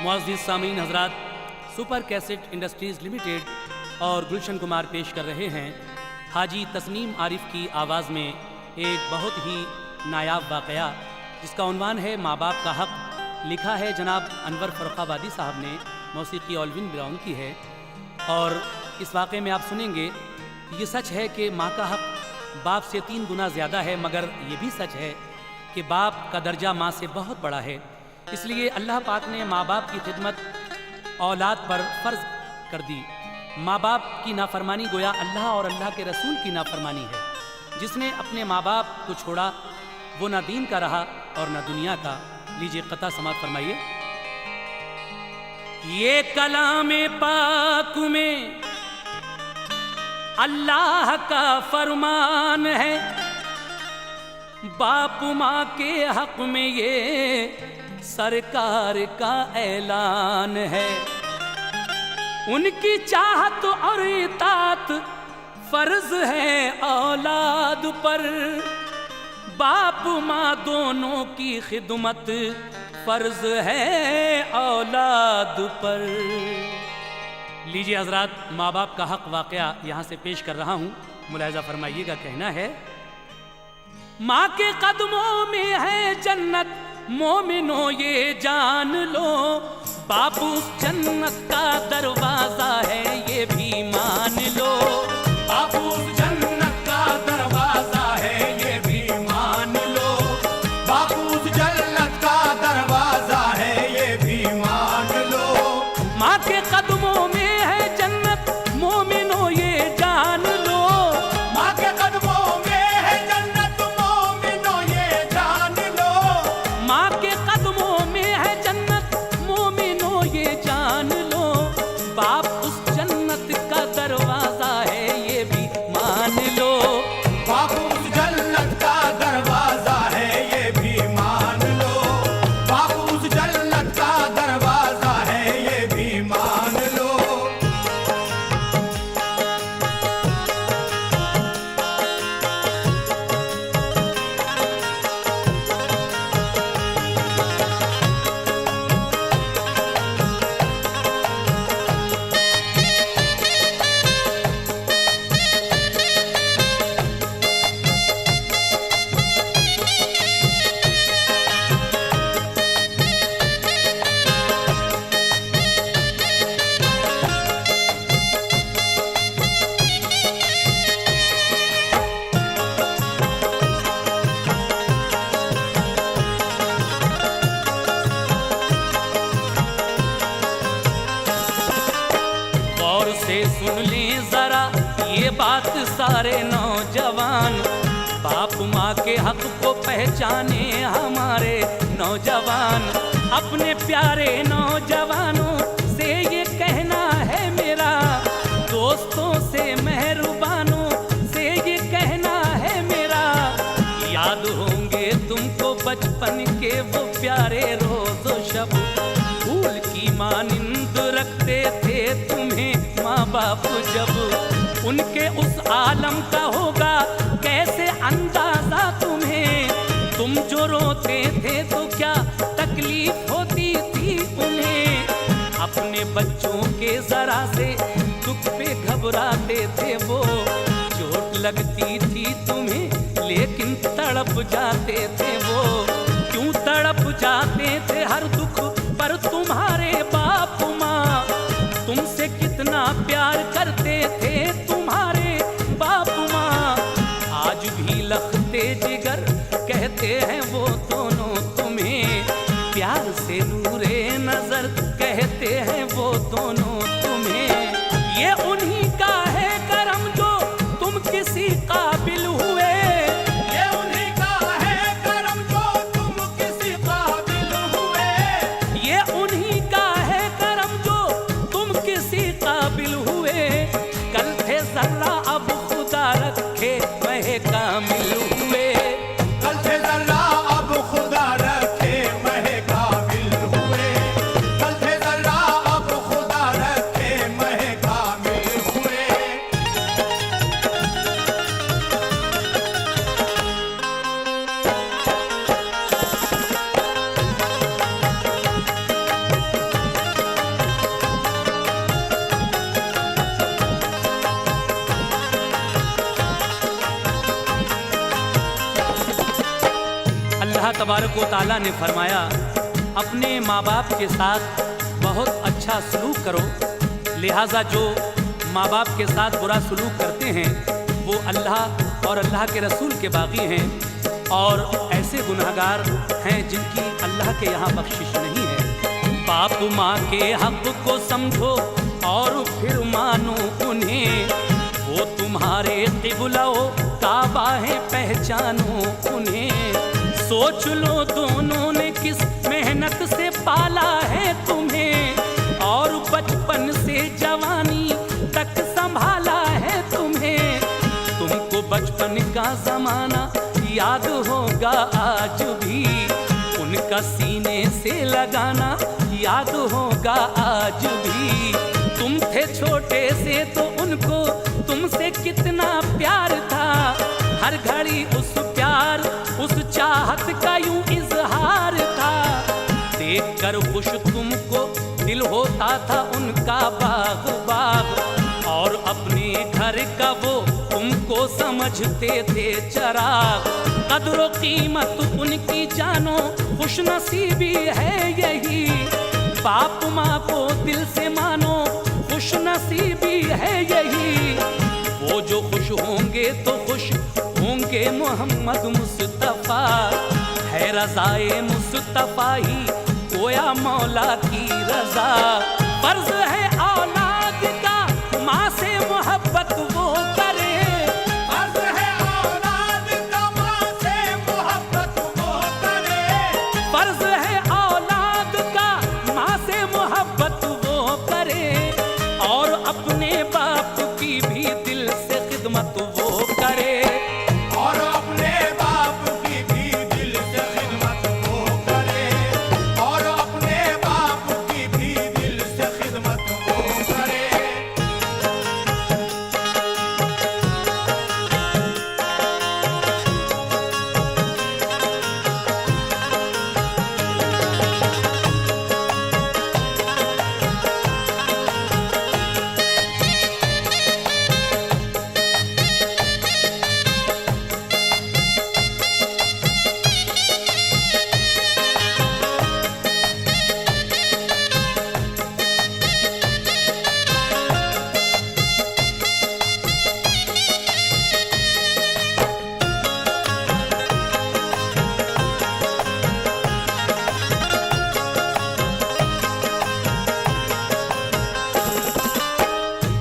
मुअज़्ज़िज़ सामीन हज़रात, super cassette industries limited और गुलशन कुमार पेश कर रहे हैं हाजी तस्नीम आरिफ की आवाज़ में एक बहुत ही नायाब वाक़या जिसका उन्वान है माँ बाप का हक़। लिखा है जनाब अनवर फ़र्रुखाबादी साहब ने, मौसीक़ी ऑल्विन ब्राउन की है। और इस वाक़े में आप सुनेंगे ये सच है कि माँ का हक़ बाप से 3 गुना ज़्यादा है, मगर ये भी सच है कि बाप का दर्जा माँ से बहुत बड़ा है। इसलिए अल्लाह पाक ने माँ बाप की खिदमत औलाद पर फ़र्ज़ कर दी। माँ बाप की नाफरमानी गोया अल्लाह और अल्लाह के रसूल की नाफरमानी है। जिसने अपने माँ बाप को छोड़ा वो ना दीन का रहा और ना दुनिया का। लीजिए क़ता समात फरमाइए। ये कलाम पाक में अल्लाह का फरमान है, बाप माँ के हक में ये सरकार का ऐलान है। उनकी चाहत और इताअत फर्ज है औलाद पर, बाप माँ दोनों की खिदमत फर्ज है औलाद पर। लीजिए हजरात, माँ बाप का हक वाक़या यहाँ से पेश कर रहा हूँ, मुलाहिज़ा फरमाइएगा। कहना है, माँ के कदमों में है जन्नत, मोमिनो ये जान लो, बाप उस जन्नत का दरवाजा है ये भी मान लो। बाप उस जन्नत का दरवाजा है ये भी मान लो, बाप उस जन्नत का दरवाजा है ये भी मान लो। माँ के कदमों में है जन्नत, मोमिनो ये जान लो। माँ के कदमों में है जन्नत, मोमिनो ये जान लो। माँ के कदमों में है जन्नत, मोमिनो ये जान लो, बाप उस जन्नत का दरवाजा है ये भी मान लो। बाप उस जन्नत का दरवाजा है ये भी मान लो, बाप उस जन्नत का दरवाजा है ये भी मान लो। गौर से सुन लें जरा ये बात सारे नौजवान, बाप माँ के हक को पहचाने हमारे नौजवान। अपने प्यारे नौजवानों से ये कहना है मेरा, दोस्तों से मेहरबानों से ये कहना है मेरा, याद होंगे तुमको बचपन के वो प्यारे रोज़ व शब, फूल की मानिंद रखते थे तुम्हें माँ बाप जब। उनके उस आलम का होगा कैसे अंदाजा तुम्हें, तुम जो रोते थे तो क्या तकलीफ होती थी उन्हें। अपने बच्चों के जरा से दुख पे घबराते थे वो, चोट लगती थी तुम्हें लेकिन तड़प जाते थे वो। क्यों तड़प जाते थे हर दुख पर तुम्हारे बाप माँ, तुमसे कितना प्यार करते थे तुम्हारे बाप माँ। आज भी लखते जिगर कहते हैं वो दोनों तुम्हें, प्यार से नूरे नजर कहते हैं वो दोनों तुम्हें। ये उन्हीं का है करम जो तुम किसी काबिल हुए, ये उन्हीं का है करम जो तुम किसी काबिल हुए। ये उन्हीं का है करम जो तुम किसी काबिल हुए। कल थे जर्रा अब खुदा रखे वह कामिल हुए। कल से जरा अब खुदा रखे मह काबिल हुए, कल से जरा अब खुदा रखे मह काबिल तबारक व तआला ने फरमाया, अपने माँ बाप के साथ बहुत अच्छा सलूक करो। लिहाजा जो माँ बाप के साथ बुरा सलूक करते हैं वो अल्लाह और अल्लाह के रसूल के बागी हैं, और ऐसे गुनहगार हैं जिनकी अल्लाह के यहाँ बख्शिश नहीं है। बाप माँ के हक को समझो और फिर मानो उन्हें, वो तुम्हारे क़िबला काबा है पहचानो उन्हें। सोच लो दोनों ने किस मेहनत से पाला है तुम्हें, और बचपन से जवानी तक संभाला है तुम्हें। तुमको बचपन का ज़माना याद होगा आज भी, उनका सीने से लगाना याद होगा आज भी। तुम थे छोटे से तो उनको तुमसे कितना प्यार था, हर घड़ी उस प्यार उस चाहत का यूं इजहार था। देख कर खुश तुमको दिल होता था उनका बाग बाग, और अपने घर का वो तुमको समझते थे चराग। कद्र कीमत उनकी जानो खुश नसीबी है यही, बाप माँ को दिल से मानो खुश नसीबी है यही। वो जो खुश होंगे तो खुश होंगे मोहम्मद मुस्तफ़ा, है रज़ाए मुस्तफ़ा ही गोया मौला की रज़ा। फर्ज है औलाद का माँ से मोहब्बत वो करे, फर्ज है औलाद का माँ से मोहब्बत वो करे। फर्ज है औलाद का माँ से मोहब्बत वो करे, और अपने बाप की भी दिल से खिदमत वो करे। और अपने बाप की भी दिल से खिदमत वो करे, और अपने बाप की भी दिल से खिदमत वो करे।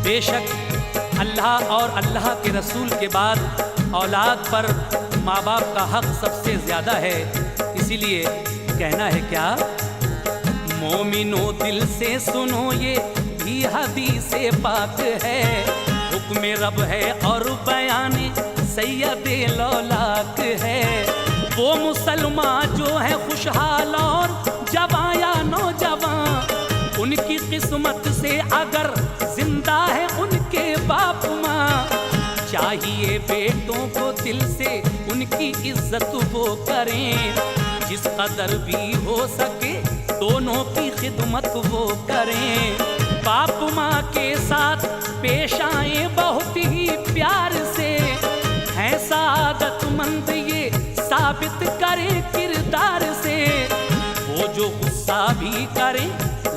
बेशक अल्लाह और अल्लाह के रसूल के बाद औलाद पर माँ बाप का हक सबसे ज़्यादा है। इसीलिए कहना है क्या, मोमिनो दिल से सुनो ये भी हदीस पाक है। हुक्म रब है और बयाने सैयदे लौलाक है। वो मुसलमान जो है खुशहाल और जवां या नौजवान, उनकी किस्मत से अगर जिंदा है उनके बाप माँ। चाहिए बेटों को दिल से उनकी इज्जत वो करें, जिस कदर भी हो सके दोनों की खिदमत वो करें। बाप माँ के साथ पेश आए बहुत ही प्यार से, हैं सादतमंद ये साबित करें किरदार से। वो जो गुस्सा भी करें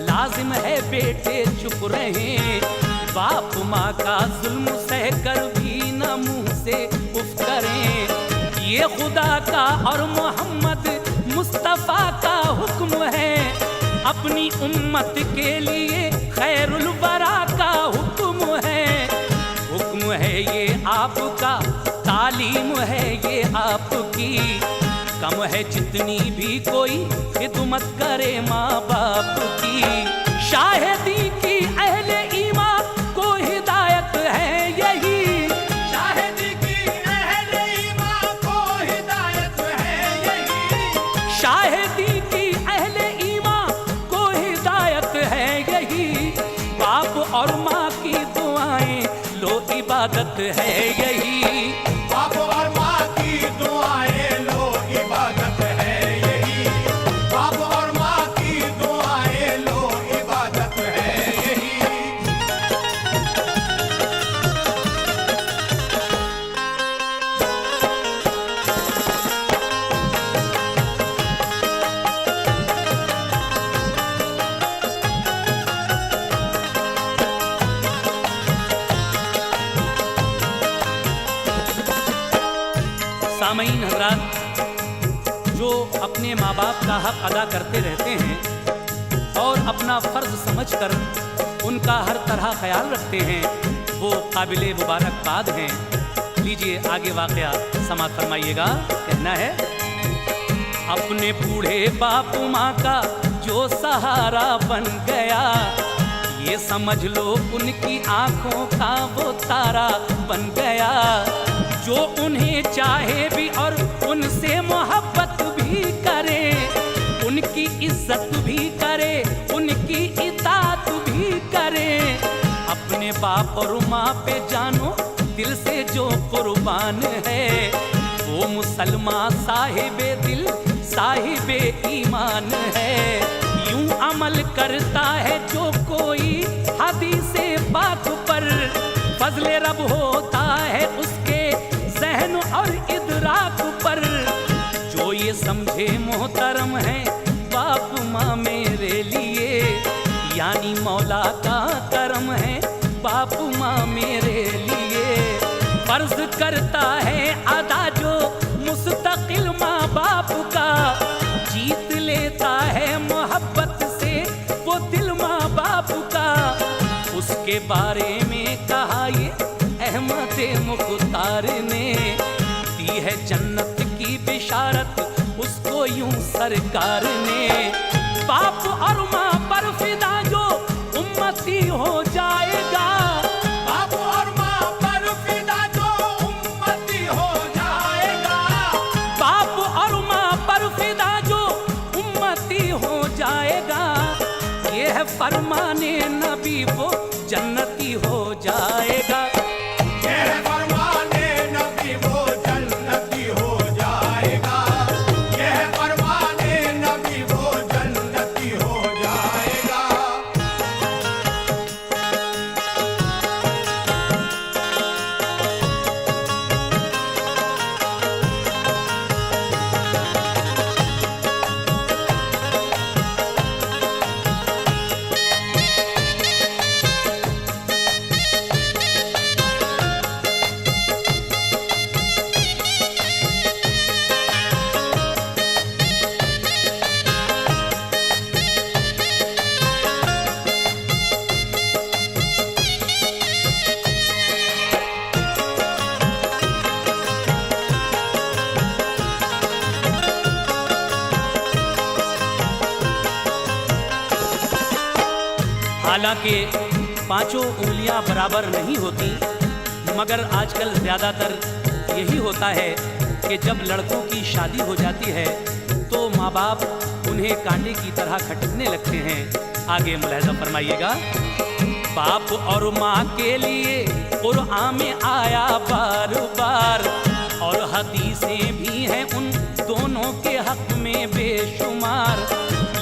लाजिम है बेटे चुप रहें, बाप माँ का जुल्म सह कर भी न मुँह से उफ करें। ये खुदा का और मोहम्मद मुस्तफ़ा का हुक्म है, अपनी उम्मत के लिए खैरुल वरा का हुक्म है। हुक्म है ये आपका, तालीम है ये आपकी, कम है जितनी भी कोई खिदमत करे माँ बाप की। शाहिदी की अहले ईमान को हिदायत है यही, शाहिदी की अहले ईमान को हिदायत है यही। शाहिदी की अहले ईमान को हिदायत है यही। बाप और माँ की दुआएं लो इबादत है यही। बाप और माँ की दुआएं लो इबादत है यही। बाप और माँ की दुआएं लो इबादत है यही। सामईन हजरात, जो अपने माँ बाप का हक अदा करते रहते हैं और अपना फ़र्ज़ समझकर उनका हर तरह ख्याल रखते हैं, वो काबिले मुबारकबाद हैं। लीजिए आगे वाक़या समाअत फरमाइएगा। कहना है, अपने बूढ़े बाप माँ का जो सहारा बन गया, ये समझ लो उनकी आंखों का वो तारा बन गया। जो उन्हें चाहे भी और उनसे मोहब्बत भी करे, उनकी इज्जत भी करे, उनकी इताअत भी करे। अपने बाप और माँ पे जानो दिल से जो कुर्बान है, वो मुसलमान साहिबे दिल साहिबे ईमान है। यूं अमल करता है जो कोई हदीसे पाक पर, फजले रब होता है उसके ज़हन और इदराक पर। जो ये समझे मोहतरम है बाप माँ मेरे लिए, यानी मौला का करम है बाप माँ मेरे लिए। फर्ज करता है अदा जो मुस्तकिल माँ बाप का, जीत लेता है मोहब्बत से वो दिल माँ बाप का। उसके बारे में कहा ये अहमद मुख्तार ने, दी है जन्नत की बिशारत उसको यूं सरकार ने। बाप और माँ पर फिदा जो उम्मती हो जाएगा, बाप और माँ पर फिदा जो उम्मती हो जाएगा, बाप और माँ पर फिदा जो उम्मती हो जाएगा। ये है फरमाने नबी वो जन्नती हो जाएगा। यह फरमाने नबी वो जन्नती हो जाएगा, यह फरमाने नबी वो जन्नती हो जाएगा। हालांकि पांचों उंगलियां बराबर नहीं होती, मगर आजकल ज़्यादातर यही होता है कि जब लड़कों की शादी हो जाती है तो माँ बाप उन्हें कांटे की तरह खटकने लगते हैं। आगे मुलाहिज़ा फरमाइएगा। बाप और माँ के लिए कुरआन में आया बार बार, और हदीसें भी हैं उन दोनों के हक में बेशुमार।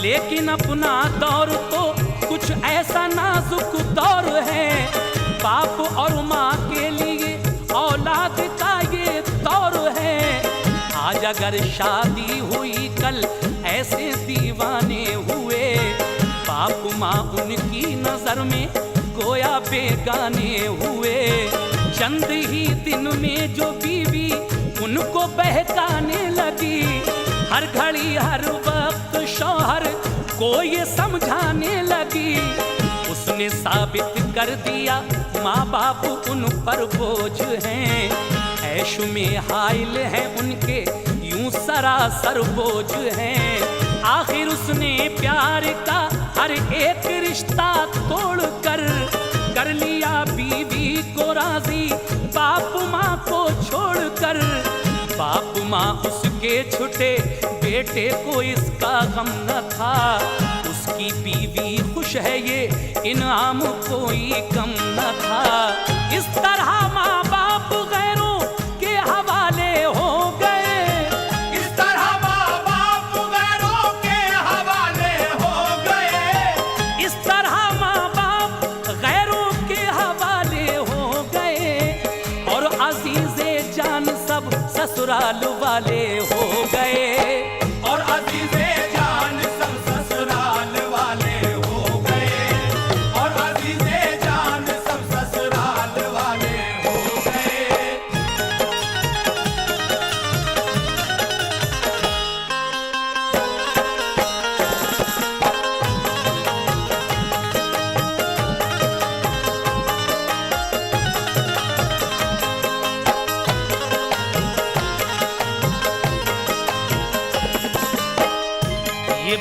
लेकिन अपना दौर तो कुछ ऐसा नाजुक दौर है, बाप और माँ के लिए औलाद का ये दौर है। आज अगर शादी हुई कल ऐसे दीवाने हुए, बाप माँ उनकी नजर में गोया बेगाने हुए। चंद ही दिन में जो बीवी उनको बहकाने लगी, हर घड़ी हर वक्त शौहर को ये समझाने लगी। उसने साबित कर दिया माँ बाप उन पर बोझ हैं, ऐश में हाइल हैं उनके यूं सरासर बोझ हैं। आखिर उसने प्यार का हर एक रिश्ता तोड़ कर लिया बीवी को राजी, बाप माँ को छोड़कर। बाप माँ उसके छुटे बेटे को इसका गम न था, उसकी बीवी खुश है ये इनाम कोई कम न था। इस तरह माँ बाप गैरों के हवाले हो गए, इस तरह माँ बाप गैरों के हवाले हो गए, इस तरह माँ बाप गैरों के हवाले हो गए। और अजीज़े जान सब ससुराल वाले हो गए, और अजीज़े जान सब ससुराल वाले हो गए, और अजीज़े जान सब ससुराल वाले हो गए।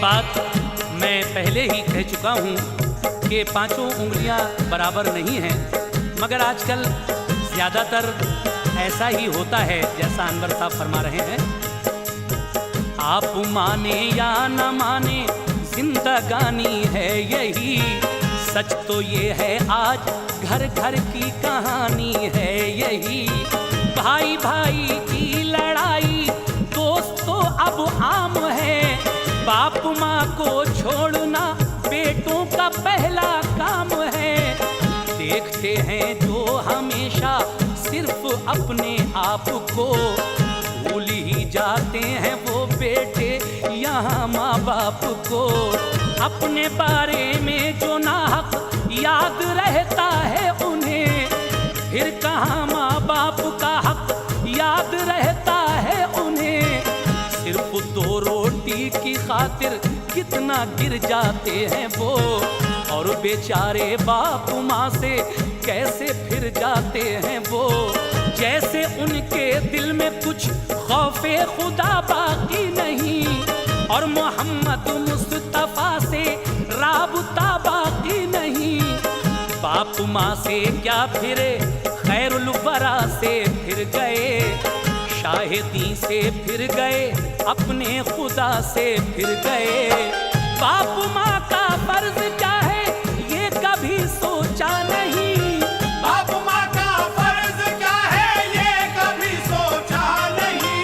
बात मैं पहले ही कह चुका हूँ कि पांचों उंगलियां बराबर नहीं हैं, मगर आजकल ज़्यादातर ऐसा ही होता है जैसा अनवर साहब फरमा रहे हैं। आप माने या न माने जिंदगानी है यही, सच तो ये है आज घर घर की कहानी है यही। भाई भाई की लड़ाई दोस्तों अब आम है, बाप माँ को छोड़ना बेटों का पहला काम है। देखते हैं जो हमेशा सिर्फ अपने आप को, भूल ही जाते हैं वो बेटे यहाँ माँ बाप को। अपने बारे में जो नाहक याद रहता है उन्हें, फिर कहाँ माँ बाप का हक याद रहता है उन्हें। सिर्फ दो रोटी की खातिर कितना गिर जाते हैं वो, और बेचारे बाप माँ से कैसे फिर जाते हैं वो। जैसे उनके दिल में कुछ खौफे खुदा बाकी नहीं, और मोहम्मद मुस्तफा से राबता बाकी नहीं। बाप माँ से क्या फिरे, खैरुल वरा से फिर गए, शाहिदी से फिर गए, अपने खुदा से फिर गए। बाप माँ का फर्ज क्या है ये कभी सोचा नहीं, बाप माँ का फर्ज क्या है ये कभी सोचा नहीं।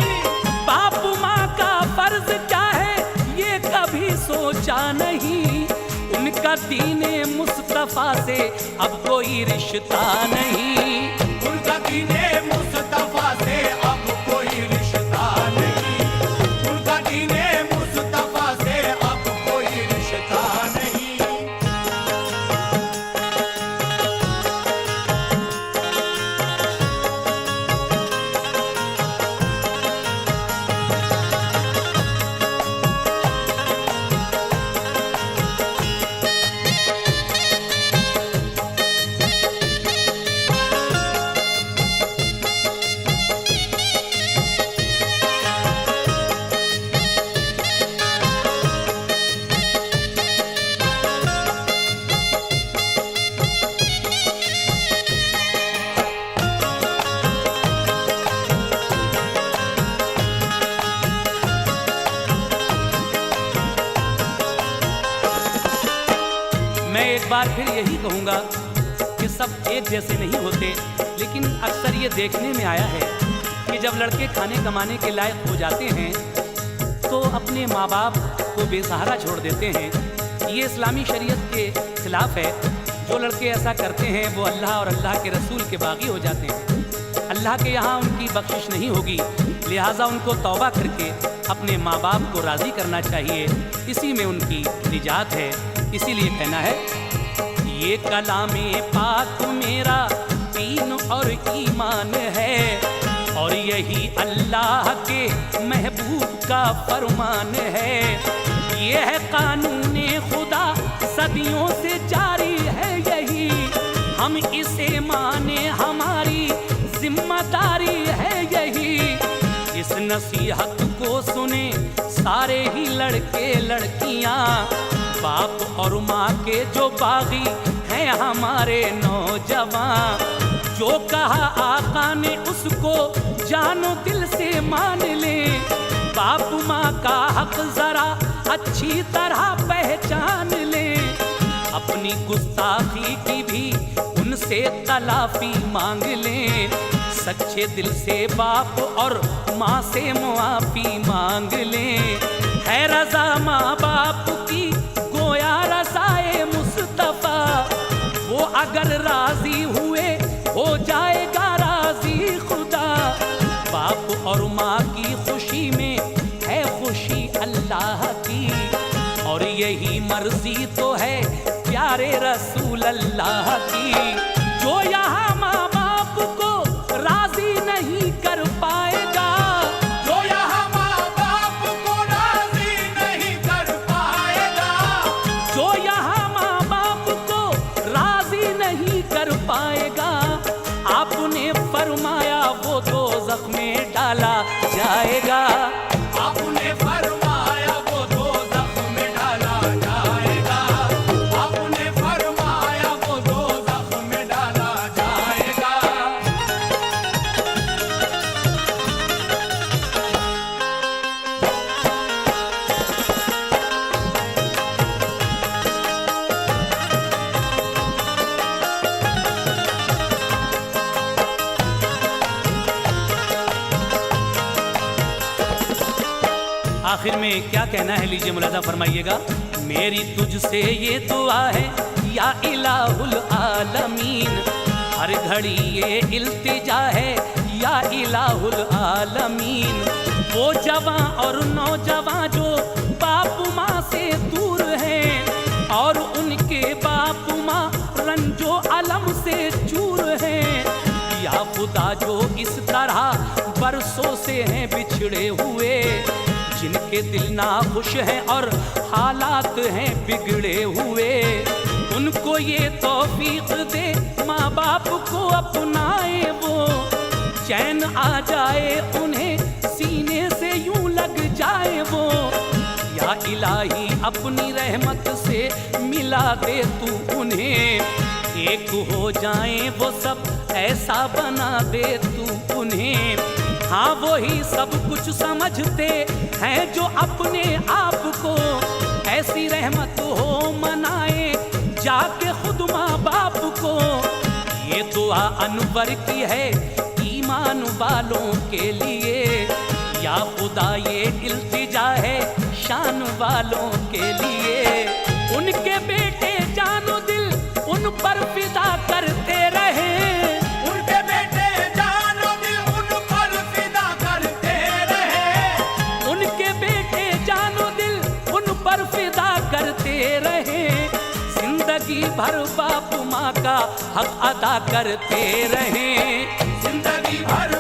बाप माँ का फर्ज क्या है ये कभी सोचा नहीं। उनका दीने मुस्तफा से अब कोई रिश्ता नहीं, उनका दीने मुस्तफा से अब कोई रिश्ता नहीं, उनका दीने मुस्तफा से अब कोई रिश्ता नहीं। मैं एक बार फिर यही कहूँगा कि सब एक जैसे नहीं होते, लेकिन अक्सर ये देखने में आया है कि जब लड़के खाने कमाने के लायक हो जाते हैं तो अपने माँ बाप को बेसहारा छोड़ देते हैं। ये इस्लामी शरीयत के खिलाफ है। जो लड़के ऐसा करते हैं वो अल्लाह और अल्लाह के रसूल के बागी हो जाते हैं। अल्लाह के यहाँ उनकी बख्शिश नहीं होगी, लिहाजा उनको तौबा करके अपने माँ बाप को राज़ी करना चाहिए। इसी में उनकी निजात है। इसीलिए कहना है, ये कलामे पाक मेरा दीन और ईमान है, और यही अल्लाह के महबूब का फरमान है। ये है कानूने खुदा सदियों से जारी है यही, हम इसे माने हमारी जिम्मेदारी है यही। इस नसीहत को सुने सारे ही लड़के लड़कियां, बाप और माँ के जो बागी हैं हमारे नौजवान। जो कहा आका ने उसको जानो दिल से मान ले, बाप माँ का हक जरा अच्छी तरह पहचान ले। अपनी गुस्ताखी की भी उनसे तलाफी मांग ले, सच्चे दिल से बाप और माँ से मुआफी मांग ले। है रजा माँ बाप की गोया रज़ाए मुस्तफा, वो अगर राजी हुए हो जाएगा राजी खुदा। बाप और माँ की खुशी में है खुशी अल्लाह की, और यही मर्जी तो है प्यारे रसूल अल्लाह की। जो यहाँ माँ बाप को राजी नहीं कर पाएगा, जो यहाँ माँ बाप को राजी नहीं कर पाएगा, जो यहाँ माँ बाप को राजी नहीं कर पाएगा, आपने फरमाया वो दोज़ख में डाला जाएगा। आपने फरमाया वो दोज़ख में आखिर में क्या कहना है, लीजिए मुलाजा फरमाइएगा। मेरी तुझसे ये दुआ है या इलाहुल आलमीन, हर घड़ी ये इल्तिजा है या इलाहुल आलमीन। वो जवां और नौजवां जो बाप माँ से दूर हैं और उनके बाप माँ रंजो अलम से चूर हैं, या खुदा जो इस तरह बरसों से हैं बिछड़े हुए, जिनके दिल ना खुश हैं और हालात हैं बिगड़े हुए, उनको ये तौफीक दे माँ बाप को अपनाए वो, चैन आ जाए उन्हें सीने से यूं लग जाए वो। या इलाही अपनी रहमत से मिला दे तू उन्हें, एक हो जाए वो सब ऐसा बना दे तू उन्हें। हाँ वही सब कुछ समझते हैं जो अपने आप को, ऐसी रहमत हो मनाए जाके खुद माँ बाप को। ये दुआ अनवर की है ईमान वालों के लिए, या खुदा ये इल्तिजा है शान वालों के लिए। उनके बेटे जानो दिल उन पर फिदा करते रहे, उनके बेटे जानो दिल उन पर फिदा करते रहे, उनके बेटे जानो दिल उन पर फिदा करते रहे। जिंदगी भर बाप माँ का हक अदा करते रहे, जिंदगी भर